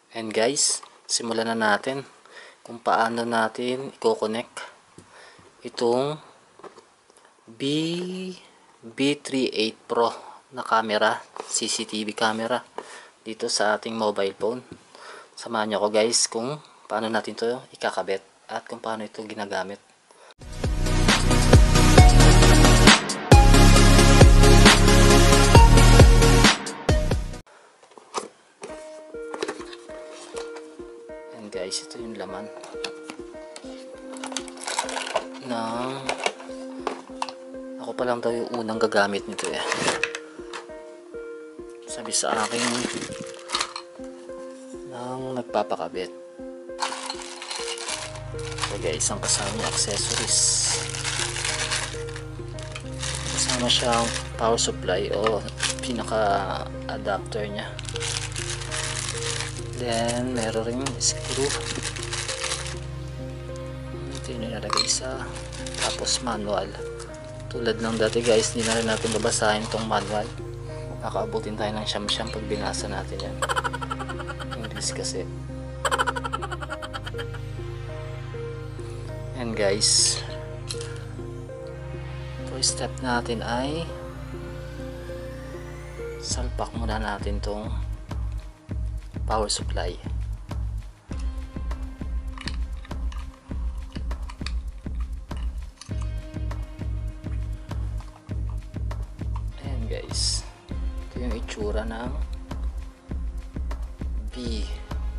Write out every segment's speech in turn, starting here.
And guys, simulan na natin kung paano natin i-connect itong B38 Pro na camera, CCTV camera dito sa ating mobile phone. Samahan niyo ako guys kung paano natin to ikakabit at kung paano ito ginagamit. And guys, ito yung laman ng ako pa lang daw yung unang gagamit nito eh. Sabi sa akin ng nagpapakabit. So guys, ang kasama accessories, kasama siyang power supply o pinaka adapter nya. Then meron ring screw, ito yung nilalagay isa, tapos manual. Tulad ng dati guys, hindi na rin natin babasahin tong manual, nakaabutin tayo ng siyam-siyam pag binasa natin yan. English kasi. And guys, first step natin ay salpak muna natin tong power supply. Ayan guys, ito yung itsura ng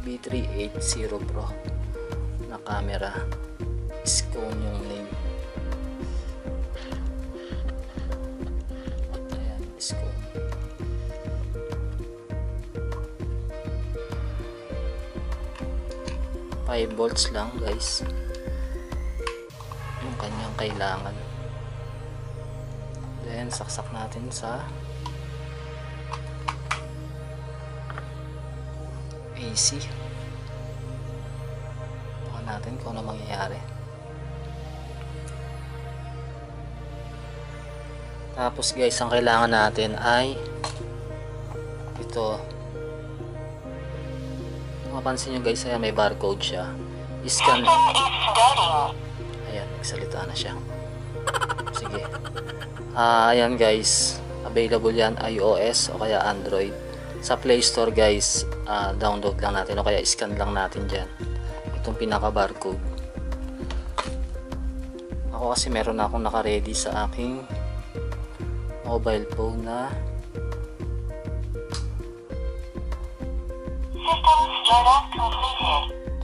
B380 Pro na camera. Scone yung name. Ayan, Scone. 5 volts lang guys yung kanyang kailangan. Then saksak natin sa AC. Baka natin kung ano mangyayari. Tapos guys, ang kailangan natin ay ito. Mapansin nyo guys, ayan, may barcode siya. Scan. Ayan, nagsalita na siya. Sige. Ayan guys, available yan iOS o kaya Android. Sa Play Store guys, download lang natin o kaya scan lang natin dyan itong pinaka barcode. Ako kasi meron na akong naka-ready sa aking mobile phone na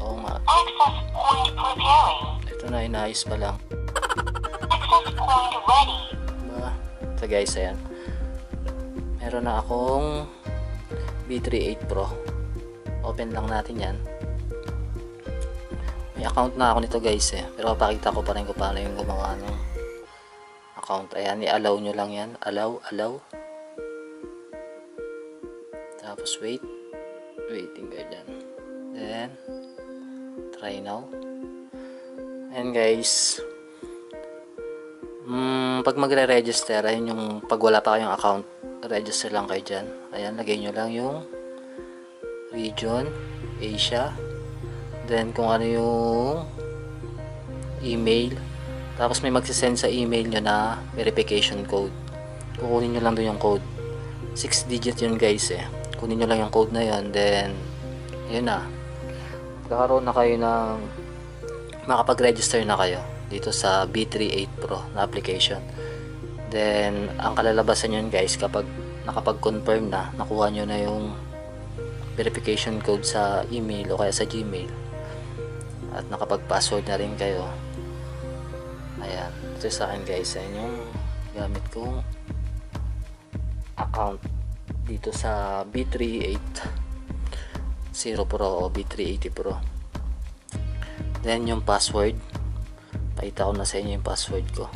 oo nga, access point preparing. Ito na, inayos pa lang. Access point ready. Ito guys, ayan, meron na akong B38 Pro. Open lang natin yan. May account na ako nito guys eh, pero papakita ko pa rin kung paano yung gumawa ng account. Ayan, i-allow nyo lang yan. Allow. Tapos waiting kayo dyan. Then try now. And guys, pag magre-register, ayun yung pag wala pa kayong account, register lang kayo dyan. Ayan, lagay nyo lang yung region, Asia, then kung ano yung email. Tapos may magsisend sa email nyo na verification code. Kukunin nyo lang doon yung code. 6 digit yun guys eh. Kunin nyo lang yung code na yun. Then, yun na. Magkakaroon na kayo ng makapag-register na kayo dito sa B38 Pro na application. Then, ang kalalabasan yun guys, kapag nakapag-confirm na, nakuha nyo na yung verification code sa email o kaya sa Gmail. At nakapag-password na rin kayo. Ayan, ito sa akin guys, ayan yung gamit kong account dito sa B380 Pro o B380 Pro. Then yung password, pakita ko na sa inyo yung password ko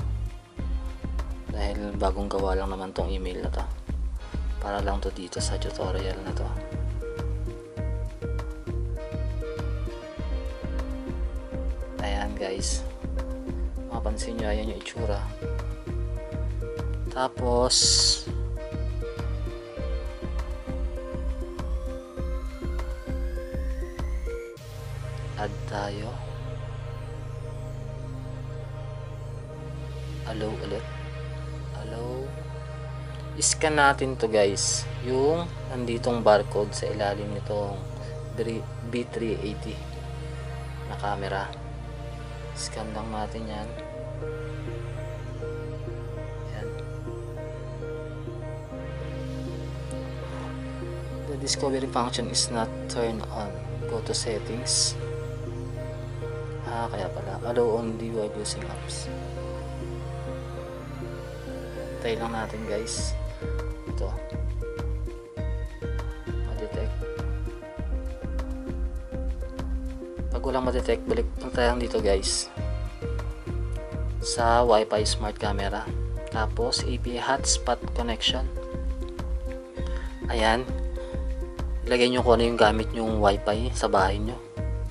dahil bagong gawa lang naman tong email na to, para lang to dito sa tutorial na to. Ayan guys, mapansin nyo, ayan yung itsura. Tapos Add tayo. Allow ulit. Allow. Scan natin to guys. Yung nanditong barcode sa ilalim nitong B380 na camera. Scan lang natin yan. Yan. The discovery function is not turned on. Go to settings. Kaya pala. Allow only while using apps. Try lang natin guys. Ito. Ma-detect. Pag walang ma-detect, balik tayo dito guys. Sa Wi-Fi smart camera. Tapos API hotspot connection. Ayan. Ilagay nyo kung ano yung gamit yung Wi-Fi sa bahay nyo.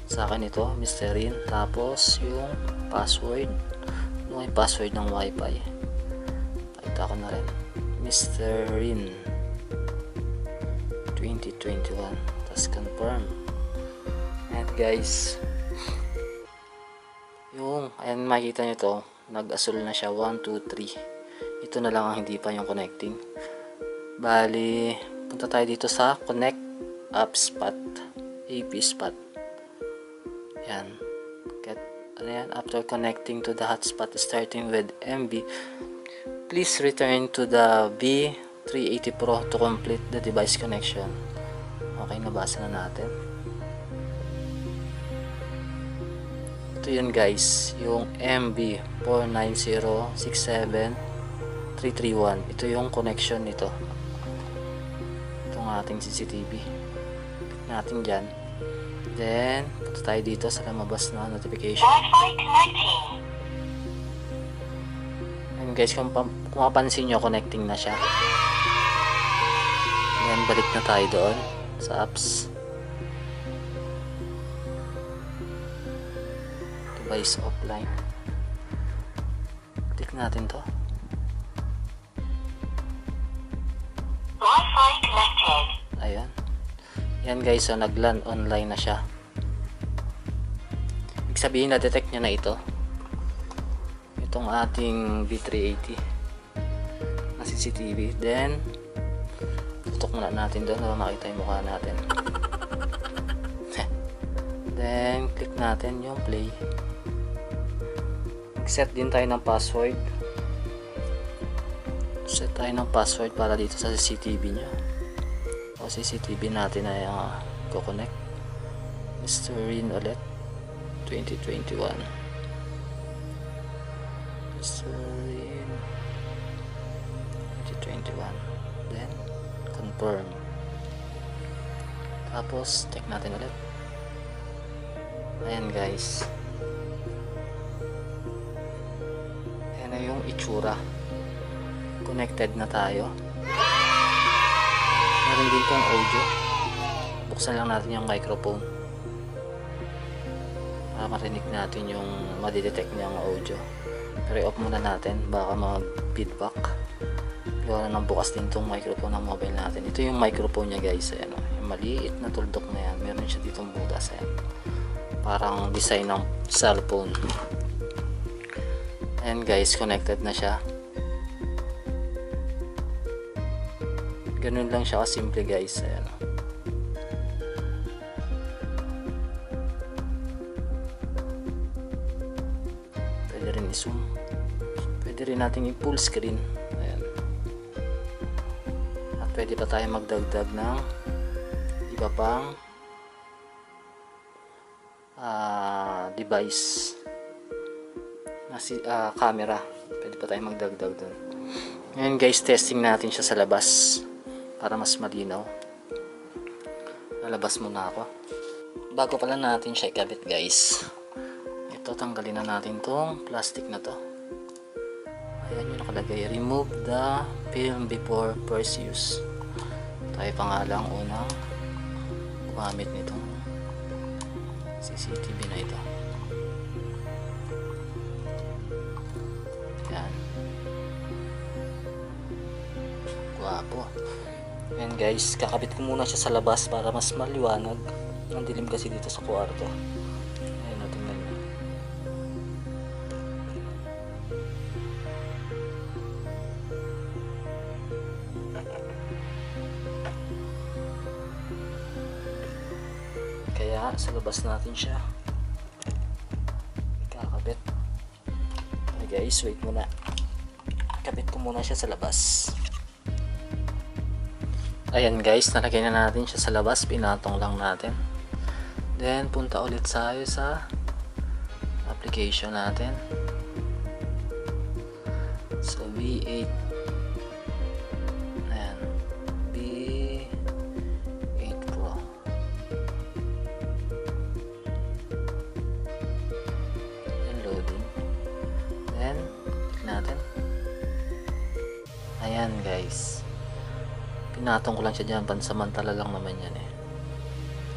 Sa akin ito, Mr. Rin. Tapos yung password. Ano yung password ng Wi-Fi? Pakita ko na rin. Mr. Rin 2021. Tapos confirm. And guys, yung ayan, makikita nyo to, nag-asul na siya 1, 2, 3. Ito na lang ang hindi pa yung connecting. Bali, punta tayo dito sa connect app spot, AP spot. Yan. Ano yan? After connecting to the hotspot starting with MB, please return to the B380 Pro to complete the device connection. Okay, nabasa na natin. Ito yun guys, yung MB49067-331. Ito yung connection nito. Itong ating CCTV. Click natin dyan. Then, punta tayo dito sa lumabas na notification. And guys, kung mapansin nyo, connecting na siya. Then, balik na tayo doon sa apps. Device offline. Click natin to. Wi-Fi connected. Ayan. Yan guys, so nag-land online na siya. Ibig sabihin na detect niya na ito. Itong ating B380 na CCTV. Then, tutok muna natin doon para makita yung mukha natin. Then, click natin yung play. Set din tayo ng password. Set tayo ng password para dito sa CCTV nya. O CCTV natin ay ko-connect. Mr. Rin ulit 2021. Mr. Rin 2021. Then confirm. Tapos check natin ulit. Ayan guys. Ayan na yung itsura. Connected na tayo. Meron din tong audio. Buksan lang natin yung microphone para marinig natin yung madidetect niyang audio. Pero i-off muna natin, baka mag-feedback. Gawa na ng bukas din tong microphone ng mobile natin. Ito yung microphone niya guys. Ayan, yung maliit na tuldok na yan. Meron siya ditong butas. Ayan. Parang design ng cellphone. Ayan guys, connected na siya. Ganun lang siya kasimple guys. Ayan. Pwede rin i-zoom. Pwede rin natin i-full screen. Ayan. At pwede pa tayo magdagdag ng iba pang device na camera. Pwede pa tayo magdagdag dun. Ngayon guys, testing natin siya sa labas para mas malinaw. Lalabas muna ako. Bago pala natin siya ikabit guys, ito, tanggalin na natin tong plastic na to. Ayan yung nakalagay, remove the film before first use. Tayo pa nga lang unang gumamit nitong CCTV na ito. Yan. Guwapo. Yan guys, kakabit ko muna siya sa labas para mas maliwanag. Ang dilim kasi dito sa kwarto. Kaya sa labas natin siya ikakabit. Okay guys, wait muna. Kabit ko muna siya sa labas. Ayan guys, nalagay na natin siya sa labas. Pinatong lang natin. Then punta ulit tayo sa application natin. So V8. Ayan. V8 Pro. Ayan, loading. Then click natin. Ayan guys. Pinatong ko lang siya dyan. Pansamantala lang naman yan eh.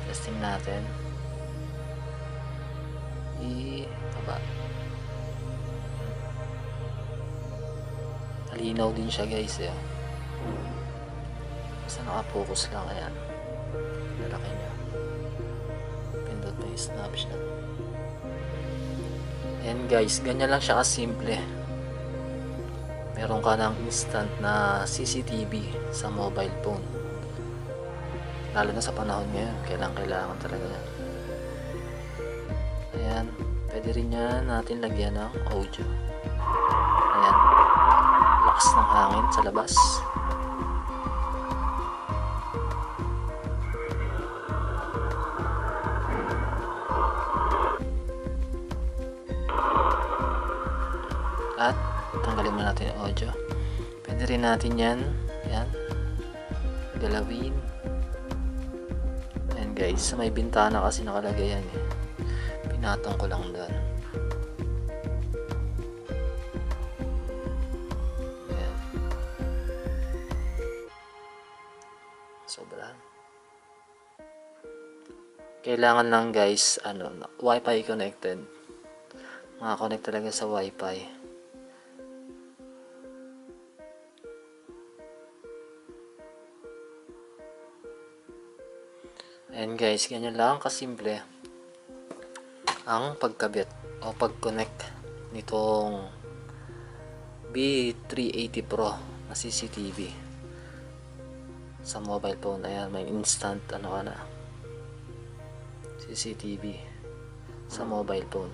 Testing natin. Baba. Malinaw din siya guys eh. Basta nakapokus lang. Ayan. Lalaki niya. Pindot mo yung snapshot. Ayan guys. Ganyan lang siya kasimple. Meron ka ng instant na CCTV sa mobile phone. Lalo na sa panahon ngayon. Kailangan talaga yan. Ayan. Pwede rin yan natin lagyan ng audio. Ayan. Lakas ng hangin sa labas. At tanggalin mo natin yung audio. Pwede rin natin yan. Ayan. Galawin. Ayan guys. Sa may bintana kasi nakalagay yan eh. Pinatong ko lang doon. Ayan. Sobrang. Kailangan lang guys, Wi-Fi connected. Makakonect talaga sa Wi-Fi. Ayan guys, ganyan lang kasimple ang pagkabit o pag-connect nitong B380 Pro na CCTV sa mobile phone. Ayan, may instant CCTV sa mobile phone.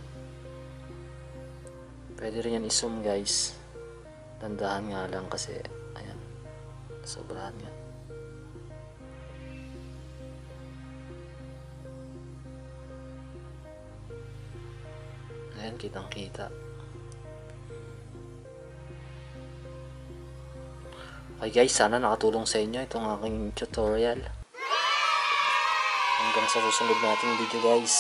Pwede rin yan i-zoom guys. Dandahan nga lang kasi ayan, sobrahan nga. Ayan, kitang kita. Okay guys, sana nakatulong sa inyo itong aking tutorial. Hanggang sa susunod nating video guys.